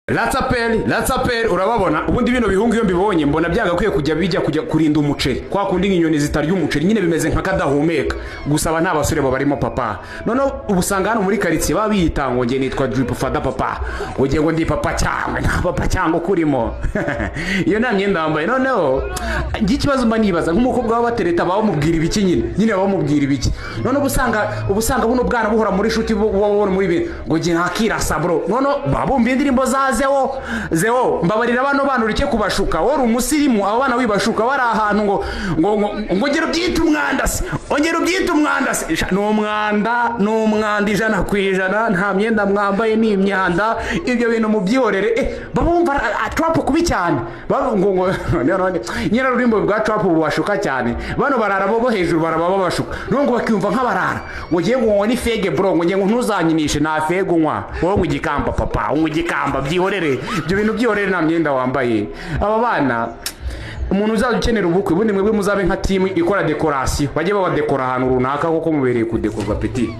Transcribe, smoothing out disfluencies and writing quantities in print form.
Latsapeli urababona ubundi bino bihungu iyo mbibonye mbona byagakwiye kujya kurinda umuceri kwa kundi nk'inyoni zitarya umuceri nyine bimeze nka kadahumeka gusaba ntabasore babarimo papa none ubusanga hano muri quartier babiyita ngo nge nitwa drip fada papa ugiye ngo ndi papa cyangwa nta papa cyangwa kurimo iyo nta myenda wambaye noneho ngikibazo mba nibaza nk'umukobwa w'abatereta bamubwira ibiki nyine bamubwira ibiki none ubusanga buno bwana buhora muri shuti wabona muri bintu ngo nge nakirasa bro none babumba indirimbo za zeo mbabarira bano bana urike kubashuka wori umusirimu abo bana wibashuka bari ahantu ngo ngero byita umwanda se no mwanda ijana kwijana nta myenda mwambaye ni imyanda ibyo bintu mu byihorere babumva trap kubi cyane ngo none nyira rurimbo rwa trap bubashuka cyane bano barara bo hejuru baraba bashuka nongo bakiyumva nk'abarara ngo ngiye ngo ni fege bro ngo ngiye ngo ntuzanyinishe na fege nkwa wowe ngigikamba papa ngigikamba byihorere ibyo bintu byihorere nta myenda wambaye aba bana umuntu uzadukenera ubukwe bundi mwebwe muzabe nka team ikora decoration bajye babadekora ahantu runaka koko mubereye kudekorwa petit